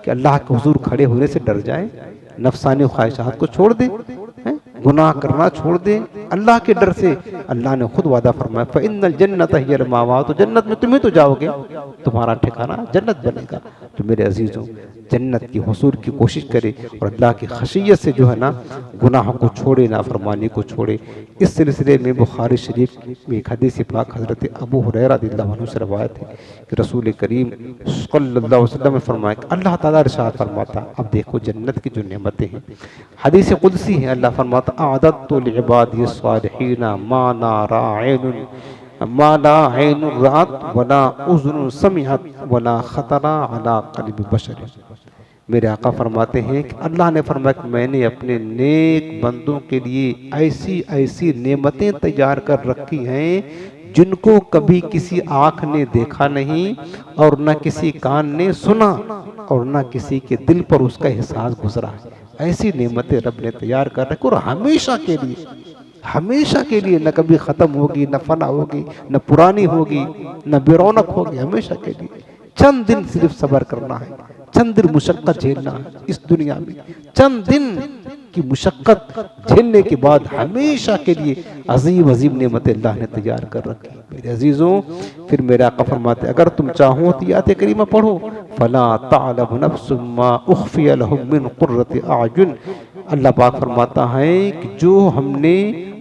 कि अल्लाह के हुजूर खड़े होने से डर जाए, नफसानी ख्वाहिशात को छोड़ दे, गुनाह करना छोड़ दे, अल्लाह के डर से। अल्लाह ने खुद वादा फरमाया फ़इन्नल जन्नत हियल मअवा, तो जन्नत में तुम्हें तो जाओगे, तुम्हारा ठिकाना जन्नत बनेगा। तो मेरे अजीज़ों, जन्नत की हुसूल की कोशिश करे और अल्लाह की खशियत से जो है ना गुनाहों को छोड़े, नाफरमानी को छोड़े। इस सिलसिले में बुखारी शरीफ में एक हदीस पाक हज़रत अबू हुरैरा रज़ियल्लाहु अन्हु से रवायत है कि रसूल करीम सल्लल्लाहु अलैहि वसल्लम ने फरमाया कि अल्लाह ताला इरशाद फरमाता, अब देखो जन्नत की जो नेमतें हैं, हदीस कुदसी है, अल्लाह फरमाता अअदत्तु लिइबादी स्वालिहीना मा नारा ऐनुन माला ऐनुर रात वला उज़्नुन समिअत वला खतरा अला क़ल्बि बशर। मेरे आका फरमाते हैं कि अल्लाह ने फरमाया कि मैंने अपने नेक बंदों के लिए ऐसी ऐसी नेमतें तैयार कर रखी हैं जिनको कभी किसी आँख ने देखा नहीं और न किसी कान ने सुना और न किसी के दिल पर उसका एहसास गुजरा। ऐसी नेमतें रब ने तैयार कर रखी और हमेशा के लिए न कभी ख़त्म होगी, न फना होगी, न पुरानी होगी, न बेरौनक होगी, हमेशा के लिए। चंद दिन सिर्फ सब्र करना है, चंद दिन मुशक्क़त झेलना है इस दुनिया में। चंद दिन की मुशक्क़त झेलने के बाद हमेशा के लिए अजीम अजीम नेमतें अल्लाह ने तैयार कर रखी। मेरे अजीज़ों, फिर मेरे आका फरमाते अगर तुम चाहो तो आयत करीमा पढ़ो, फला तालम नफ्सुम मा उख्फिया लहुम मिन कुर्रति आयुन। अल्लाह पाक फरमाता है कि जो हमने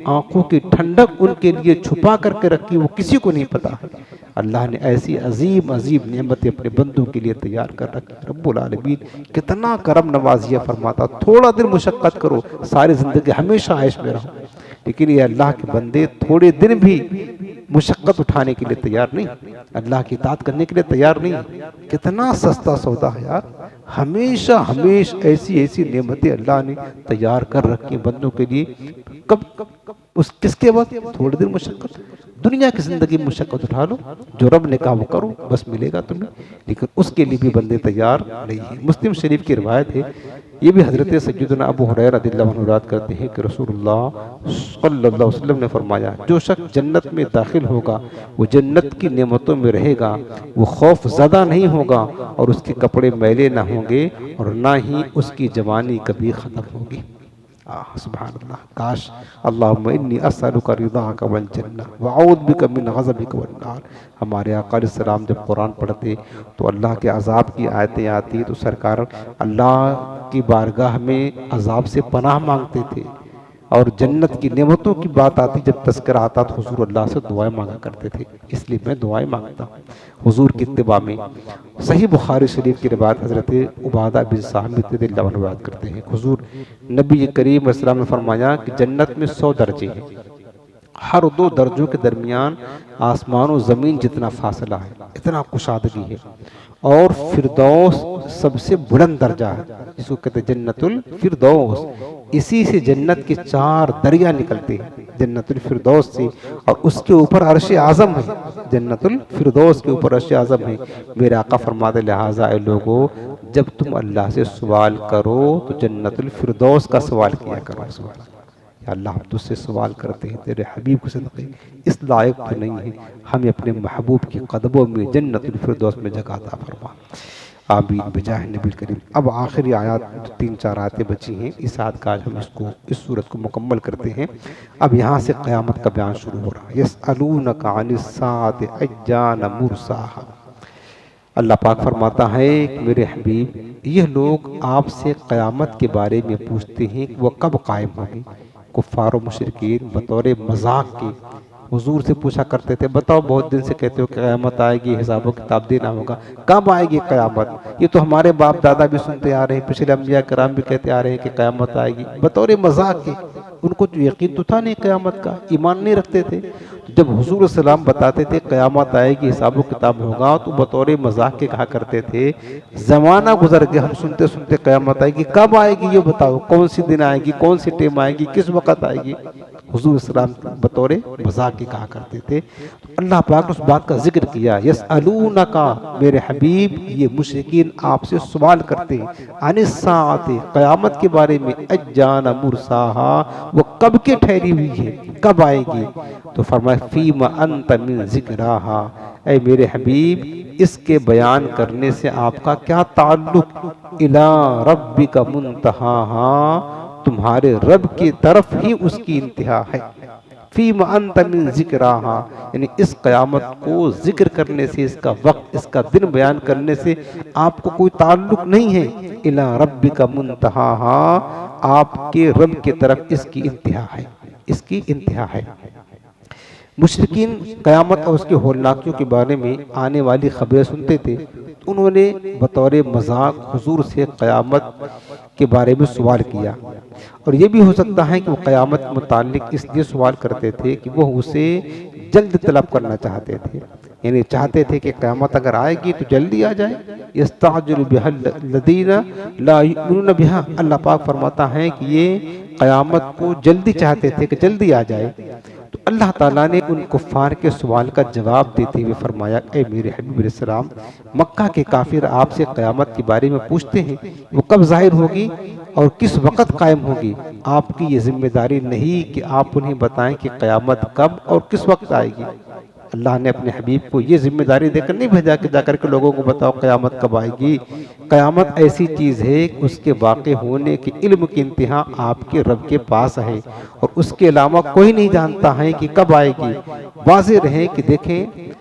आंखों की ठंडक उनके लिए छुपा करके रखी वो किसी को नहीं पता है। अल्लाह ने ऐसी अजीम अजीम नेमतें अपने बंदों के लिए तैयार कर रखी। रब्बुल आलमीन कितना करम नवाजिया फरमाता, थोड़ा दिन मुशक्क़त करो, सारी ज़िंदगी हमेशा ऐश में रहो। लेकिन ये अल्लाह के बंदे थोड़े दिन भी मुशक्क़त उठाने के लिए तैयार नहीं, अल्लाह की इताअत करने के लिए तैयार नहीं। कितना सस्ता सौदा है यार। हमेशा ऐसी ऐसी नेमतें अल्लाह ने तैयार कर रखी बंदों के लिए। कब उस किसके बाद? थोड़े दिन मुशक्क़त। दुनिया की ज़िंदगी में मुशक्क़त उठा लो, जो रब ने कहा वो करो, बस मिलेगा तुम्हें। लेकिन उसके लिए भी बंदे तैयार नहीं है। मुस्लिम शरीफ की रिवायत है, ये भी हज़रत सय्यदना अबू हुरैरा रज़ियल्लाहु अन्हु रवायत करते हैं कि रसूलुल्लाह सल्लल्लाहु अलैहि वसल्लम ने फरमाया, जो शख्स जन्नत में दाखिल होगा वो जन्नत की नेमतों में रहेगा, वो खौफ ज़दा नहीं होगा और उसके कपड़े मैले ना होंगे और ना ही उसकी जवानी कभी ख़त्म होगी। सुभान अल्लाह। काश अल्लाहुम्मा इन्नी अस्अलुका रिज़ाका वल जन्नह व अऊज़ु बिका मिन ग़ज़बिका वन नार। हमारे आका अलैहिस्सलाम जब कुरान पढ़ते तो अल्लाह के अज़ाब की आयतें आती तो सरकार अल्लाह की बारगाह में अज़ाब से पनाह मांगते थे, और जन्नत की नेमतों की बात आती, जब तज़किरा आता तो हुज़ूर अल्लाह से दुआएं मांगा करते थे। इसलिए मैं दुआएं मांगता हूँ हुज़ूर की इत्तिबा में। सही बुखारी शरीफ की रिवायत हज़रत उबादा बिन सामित रज़ियल्लाहु अन्हु रिवायत करते हैं, हुज़ूर नबी करीम सल्लल्लाहु ने फरमाया कि जन्नत में 100 दर्जे हैं, हर 2 दर्जों के दरमियान आसमान और ज़मीन जितना फासला है, इतना कुशादगी है। और फिरदौस सबसे बुलंद दर्जा है, जिसको कहते हैं जन्नतुल फिरदौस। इसी से जन्नत के 4 दरिया निकलते हैं, जन्नतुल फिरदौस से, और उसके ऊपर अर्श आज़म है। जन्नतुल फिरदौस के ऊपर अर्श आज़म है। मेरे आका फरमाते लिहाजा ए लोगो, जब तुम अल्लाह से सवाल करो तो जन्नतुल फिरदौस का सवाल किया करो। या अल्लाह, हम तुझसे सवाल करते हैं तेरे हबीब के सदक़े, इस लायक तो नहीं है, हमें अपने महबूब के कदमों में जन्नतुल फिरदौस में जगह अता फरमा। आमीन बिजाह नबी करीम। अब आखिरी आयत 3-4 आयतें बची हैं, इस आयत का आज हम इस सूरत को मुकम्मल करते हैं। अब यहाँ से क़यामत का बयान शुरू हो रहा है। यसअलूनका अनिस्साअति अय्याना मुरसाहा। अल्लाह पाक फरमाता है कि मेरे हबीब, यह लोग आपसे क़यामत के बारे में पूछते हैं कि वह कब कायम होगी। कुफ़ार व मुशरिकीन बतौर मजाक के हुजूर से पूछा करते थे, बताओ बहुत दिन से कहते हो कि क़यामत आएगी, हिसाब किताब देना होगा, कब आएगी क़यामत? ये तो हमारे बाप दादा भी सुनते आ रहे हैं, पिछले अंबिया कराम भी कहते आ रहे हैं कि क़यामत आएगी। बतौर मजाक के, उनको तो यकीन तो था नहीं क़यामत का, ईमान नहीं रखते थे। जब हुजूर सलाम बताते थे क़यामत आएगी, हिसाब किताब होगा, तो बतौर मजाक के कहा करते थे, ज़माना गुजर गया, हम सुनते सुनते क़यामत आएगी, कब आएगी ये बताओ, कौन सी दिन आएगी, कौन सी टाइम आएगी, किस वक़्त आएगी। हुजूर सलाम बतौर मजाक के कहा करते थे। तो अल्लाह पाक ने उस बात का जिक्र किया, यसअलूनका, मेरे हबीब, ये मुशरिकीन आपसे सवाल करते हैं, अनिस्साअति, क़यामत के बारे में, अय्याना मुरसाहा, वो कब के ठहरी हुई है, कब आएगी। तो फरमाया फीमा अंत मिन ज़िक्राहा, ऐ मेरे हबीब, इसके बयान करने से आपका क्या ताल्लुक। इला रब्बिका मुंतहाहा, तुम्हारे रब की तरफ ही उसकी इंतहा है। फीमा अंत मिन ज़िक्राहा, यानी इस क़यामत को जिक्र करने से, इसका वक्त, इसका दिन बयान करने से आपको कोई ताल्लुक नहीं है। इला रब्बिका मुंतहाहा, आपके रब की तरफ इसकी इंतहा है, इसकी इंतहा है। मुशरिकीन क़यामत और उसके होलनाकियों के बारे में आने वाली खबरें सुनते थे, तो उन्होंने बतौर मजाक हुजूर से क़यामत के बारे में सवाल किया। और ये भी हो सकता है कि वो क़यामत के मुताल्लिक इसलिए सवाल करते थे कि वह उसे जल्द तलब करना चाहते थे, यानी चाहते थे कि क़यामत अगर आएगी तो जल्दी आ जाए। यस्ताजिलु बिहल लदीना ला युमिनून बिहा, अल्लाह पाक फरमाता है कि ये क़यामत को जल्दी चाहते थे कि जल्दी आ जाए। तो अल्लाह ताला ने उन कुफ़ार के सवाल का जवाब देते हुए फरमाया, ए मेरे हबीब अलैहिस्सलाम, मक्का के काफिर आपसे क़यामत के बारे में पूछते हैं, वो कब ज़ाहिर होगी और किस वक़्त कायम होगी। आपकी ये जिम्मेदारी नहीं कि आप उन्हें बताएं कि क़यामत कब और किस वक्त आएगी। अल्लाह ने अपने हबीब को ये जिम्मेदारी देकर नहीं भेजा कि जाकर के लोगों को बताओ क़यामत कब आएगी। क़यामत ऐसी चीज़ है कि उसके वाक़े होने के इल्म की इंतहा आपके रब के पास है और उसके अलावा कोई नहीं जानता है कि कब आएगी। वाज़ेह रहे कि देखें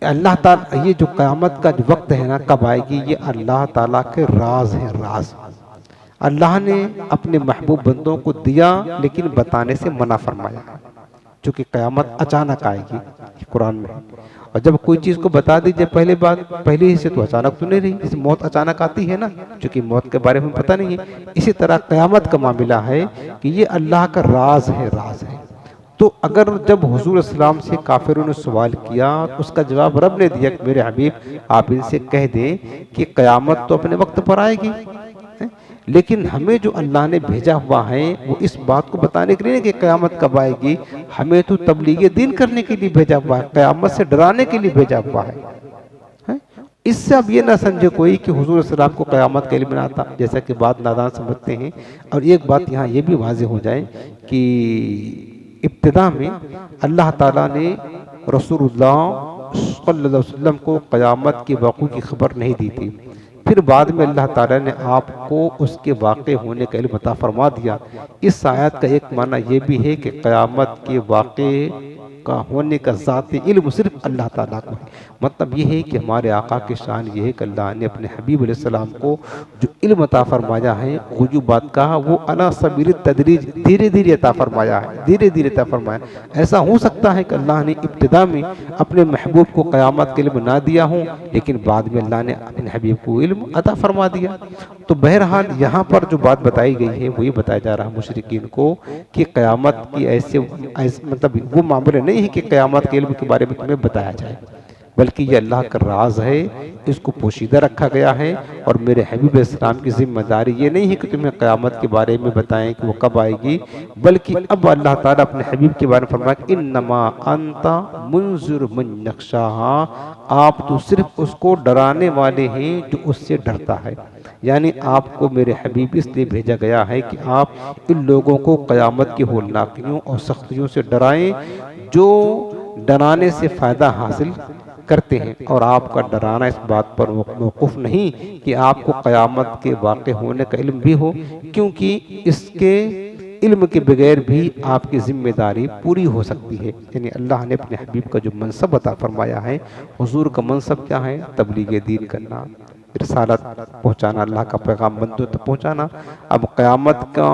अल्लाह ताला, ये जो क़यामत का जो वक्त है ना, कब आएगी, ये अल्लाह ताला के राज है, राज। अल्लाह ने अपने महबूब बंदों को दिया लेकिन बताने से मना फरमाया, चूँकि क़यामत अचानक आएगी कुरान में। और जब कोई चीज़ को बता दीजिए पहले ही से, तो अचानक तो नहीं रही, जैसे मौत अचानक आती है ना, चूँकि मौत के बारे में पता नहीं है। इसी तरह क़यामत का मामला है कि ये अल्लाह का राज है, राज है। तो अगर जब हुजूर इस्लाम से काफिरों ने सवाल किया, उसका जवाब रब ने दिया कि मेरे हबीब आप इनसे कह दें कि क़यामत तो अपने वक्त पर आएगी, लेकिन हमें जो अल्लाह ने भेजा हुआ है वो इस बात को बताने के लिए कि क़यामत कब आएगी, हमें तो तबलीग दीन करने के लिए भेजा हुआ है, क़यामत से डराने के लिए भेजा हुआ है। इससे अब ये ना समझे कोई कि हुजूर सल्लल्लाहु को क़यामत का इल्म ना आता, जैसा कि बात नादान समझते हैं। और एक बात यहाँ ये भी वाज़ेह हो जाए कि इब्तिदा में अल्लाह ताला ने रसूलुल्लाह सल्लल्लाहु अलैहि वसल्लम को क़यामत के वाक़े की खबर नहीं दी थी, फिर बाद में अल्लाह ताला ने आपको उसके वाक़े होने का इल्म अता फरमा दिया। इस आयत का एक माना ये भी है कि क़यामत के वाक़े का होने का ज़ाती इल्म सिर्फ अल्लाह ताला को है। मतलब ये है कि हमारे आका की शान ये है कि अल्लाह ने अपने हबीब अलैहिस्सलाम को जो इल्म अता फरमाया है, गुजूबात का, वो अला सबील तदरीज, धीरे धीरे अता फरमाया है, धीरे धीरे अता फरमाया। ऐसा हो सकता है कि अल्लाह ने इब्तिदा में अपने महबूब को क़यामत के इल्म ना दिया हो, लेकिन बाद में अल्लाह ने अपने हबीब को इल्म अता फरमा दिया। तो बहरहाल यहाँ पर जो बात बताई गई है वो ये बताया जा रहा है मुशरिकीन को कि क़यामत की ऐसे मतलब वो मामले नहीं है कि क़यामत के इल्म के बारे में तुम्हें बताया जाए, बल्कि ये अल्लाह का राज है, इसको पोशीदा रखा गया है। और मेरे हबीब इस्लाम की जिम्मेदारी ये नहीं है कि तुम्हें क़यामत के बारे में बताएं कि वो कब आएगी, बल्कि अब अल्लाह ताला अपने हबीब के बारे में फरमाया इन्नमा अंता मुंज़िर मन यख्शाहा, आप तो सिर्फ उसको डराने वाले हैं जो उससे डरता है। यानी आपको मेरे हबीब इसलिए भेजा गया है कि आप इन लोगों को क़यामत की होलनाकियों और सख्तियों से डराएं जो डराने से फ़ायदा हासिल करते हैं। और आपका डराना इस बात पर मौकूफ़ नहीं कि आपको क़यामत के वाक़े होने का इल्म भी हो, क्योंकि इसके इल्म के बगैर भी आपकी जिम्मेदारी पूरी हो सकती है। यानी अल्लाह ने अपने हबीब का जो मनसब अता फरमाया है, हुजूर का मनसब क्या है, तबलीग दीन करना, रिसालत पहुँचाना, अल्लाह का पैगाम बंदों तक पहुँचाना। अब क़यामत का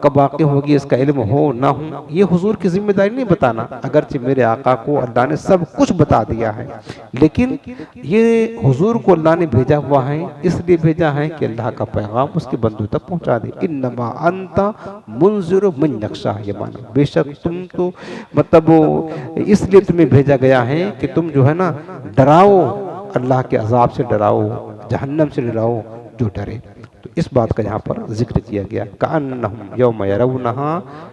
कब वाक़े होगी इसका इल्म हो ना हो, ये हुजूर की जिम्मेदारी नहीं बताना, अगरचे मेरे आका को अल्लाह ने सब कुछ बता दिया है, लेकिन ये हुजूर को अल्लाह ने भेजा हुआ है, इसलिए भेजा है कि अल्लाह का पैगाम उसके बंदों तक पहुँचा दे। इन्नमा अंता मुंज़िर मन यख्शाह, ये मानो बेशक तुम तो मतलब इसलिए तुम्हें भेजा गया है कि तुम जो है ना डराओ, अल्लाह के अजाब से डराओ, जहन्नम से डराओ जो डरे। तो इस बात का यहाँ पर जिक्र किया गया, कअन्नहुम यौम यरौनहा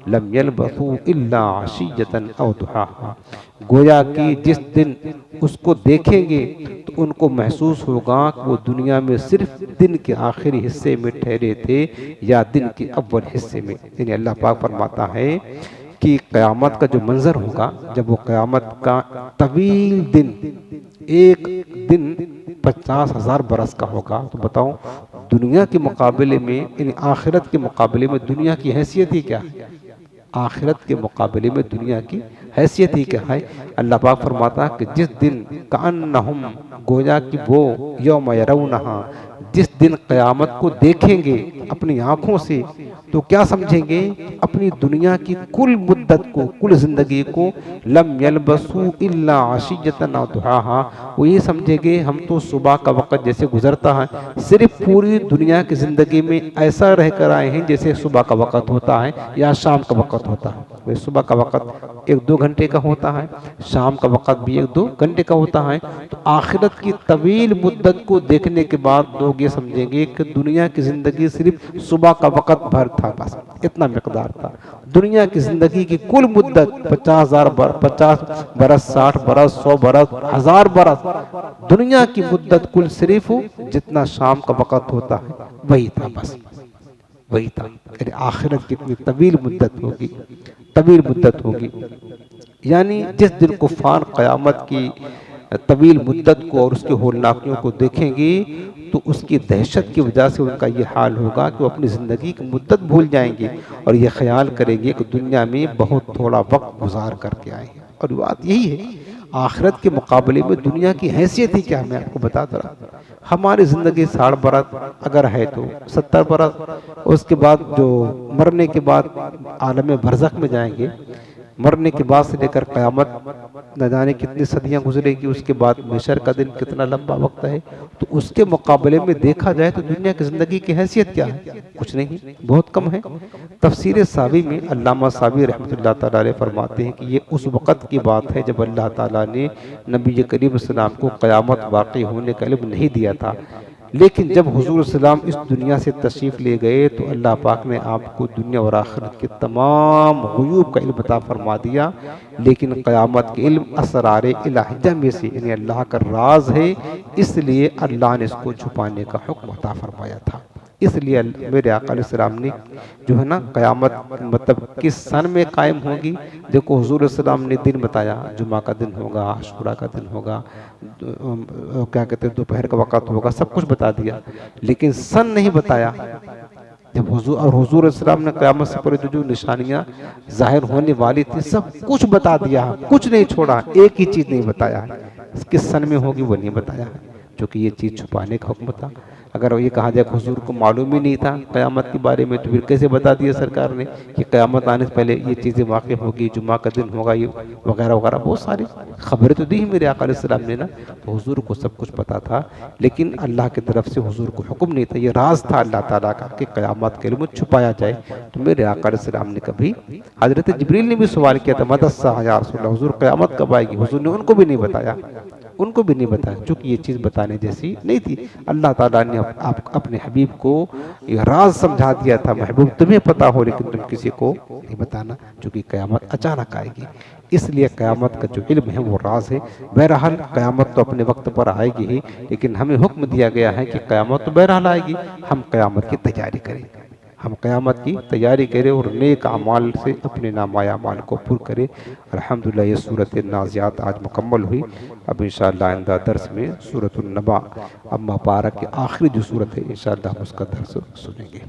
लम यल्बथू इल्ला अशिय्यतन औ दुहाहा, गोया कि जिस दिन उसको देखेंगे तो उनको महसूस होगा कि वो दुनिया में सिर्फ दिन के आखिरी हिस्से में ठहरे थे या दिन के अव्वल हिस्से में। यानी अल्लाह पाक फरमाता है कि क़यामत का जो मंजर होगा, जब वो क़यामत का तवील दिन, एक दिन 50,000 बरस का होगा, तो बताओ दुनिया के मुकाबले में, यानी आखिरत के मुकाबले में दुनिया की हैसियत ही क्या है, आखिरत के मुकाबले में दुनिया की हैसियत ही क्या है। अल्लाह पाक फरमाता है कि जिस दिन कअन्नहुम, गोया कि वो यौम यरौनहा, जिस दिन क़यामत को देखेंगे अपनी आँखों से, तो क्या समझेंगे, अपनी दुनिया की कुल मुद्दत को, कुल ज़िंदगी को, लम यल्बसू इल्ला अशिय्यतन औ दुहाहा, वो ये समझेंगे हम तो सुबह का वक़्त जैसे गुजरता है, सिर्फ पूरी दुनिया की ज़िंदगी में ऐसा रह कर आए हैं जैसे सुबह का वक़्त होता है या शाम का वक़्त होता है। भाई सुबह का वक़्त 1-2 घंटे का होता है, शाम का वक़्त भी 1-2 घंटे का होता है। तो आखिरत की तवील मुद्दत को देखने के बाद लोग ये समझेंगे कि दुनिया की ज़िंदगी सिर्फ सुबह का वक़्त भर था, बस इतना मिकदार था। दुनिया की ज़िंदगी की कुल मुद्दत 50 बरस, 60 बरस, 100 बरस, 1000 बरस, दुनिया की मुद्दत कुल सिर्फ जितना शाम का वक़्त होता है वही था, बस वही था। अरे आखिरत कितनी तवील मुद्दत होगी, तवील मुद्दत होगी। यानी जिस दिन कुफ़ार क़यामत की तवील मुद्दत को और उसके होलनाकियों को देखेंगे तो उसकी दहशत की वजह से उनका ये हाल होगा कि वो अपनी ज़िंदगी की मुद्दत भूल जाएंगे और ये ख्याल करेंगे कि दुनिया में बहुत थोड़ा वक्त गुजार करके आए हैं। और बात यही है, आखिरत के मुकाबले में दुनिया की हैसियत ही क्या, मैं आपको बताता रहा। हमारी ज़िंदगी 60 बरस अगर है तो 70 बरस, उसके बाद जो मरने के बाद आलम बरज़ख में जाएंगे, मरने के बाद से लेकर क़यामत न जाने कितनी सदियां गुजरेगी, उसके बाद महशर का दिन कितना लंबा वक्त है। तो उसके मुकाबले में देखा जाए तो दुनिया की ज़िंदगी की हैसियत क्या है, कुछ नहीं, बहुत कम है। तफसीर सावी में अल्लामा सावी रहमतुल्लाह तआला अलैह फरमाते हैं कि ये उस वक़्त की बात है जब अल्लाह ताला ने नबी करीम सल्लल्लाहु अलैहि वसल्लम को क़यामत वाक़ई होने का इल्म नहीं दिया था। लेकिन जब हुजूर सल्लल्लाहु अलैहि वसल्लम इस दुनिया से तशरीफ़ ले गए तो अल्लाह पाक ने आपको दुनिया और आखिरत के तमाम ग़ुयूब का इल्म अता फरमा दिया। लेकिन क़यामत के इल्म असरारे इलाहिया में से, यानी अल्लाह का राज है, इसलिए अल्लाह ने इसको छुपाने का हुक्म अता फरमाया था। इसलिए मेरे आका अलैहिस्सलाम ने जो है ना क़यामत मतलब किस सन में कायम होगी, देखो हुजूर सल्लल्लाहु अलैहि वसल्लम ने दिन बताया, जुमा का दिन होगा, आशूरा का दिन होगा, क्या कहते हैं दोपहर का वक़्त होगा, सब कुछ बता दिया, लेकिन सन नहीं बताया। जब हुजूर सल्लल्लाहु ने क़यामत से पहले जो निशानियाँ ज़ाहिर होने वाली थी सब कुछ बता दिया, कुछ नहीं छोड़ा, एक ही चीज़ नहीं बताया है, किस सन में होगी वो नहीं बताया है, जो कि ये चीज़ छुपाने का हुक्म था। अगर ये कहा जाए हुजूर को मालूम ही नहीं था क़यामत के बारे में, तो फिर कैसे बता दिया सरकार ने कि क़यामत आने से पहले ये चीज़ें वाक़ई होगी, जुम्मा का दिन होगा, ये वगैरह वगैरह बहुत सारी खबरें तो दी ही मेरे आका अलैहिस्सलाम ने ना। तो हुजूर को सब कुछ पता था, लेकिन अल्लाह की तरफ से हुजूर को हुक्म नहीं था, ये राज था अल्लाह ताला का कि क़यामत के इल्म छुपाया जाए। तो मेरे आका अलैहिस्सलाम ने कभी, हज़रत जिब्रील ने भी सवाल किया था मदस्सा या रसूलल्लाह, हुजूर क़यामत कब आएगी, हुजूर ने उनको भी नहीं बताया, उनको भी नहीं बताया, क्योंकि ये चीज़ बताने जैसी नहीं थी। अल्लाह ताला ने अपने हबीब को ये राज समझा दिया था, महबूब तुम्हें पता हो लेकिन तुम किसी को नहीं बताना, क्योंकि क़यामत अचानक आएगी। इसलिए क़यामत का जो इल्म है वो राज है। बहरहाल क़यामत तो अपने वक्त पर आएगी ही, लेकिन हमें हुक्म दिया गया है कि क़यामत तो बहरहाल आएगी, हम क़यामत की तैयारी करें, हम क़यामत की तैयारी करें और नेक अमाल से अपने नामाया अमाल को पूरा करें। अल्हम्दुलिल्लाह ये सूरत नाज़ियात आज मुकम्मल हुई। अब इंशाअल्लाह आइंदा दर्स में सूरत नबा अम्मा पारा की आखिरी जो सूरत है इंशाअल्लाह उसका दर्स सुनेंगे।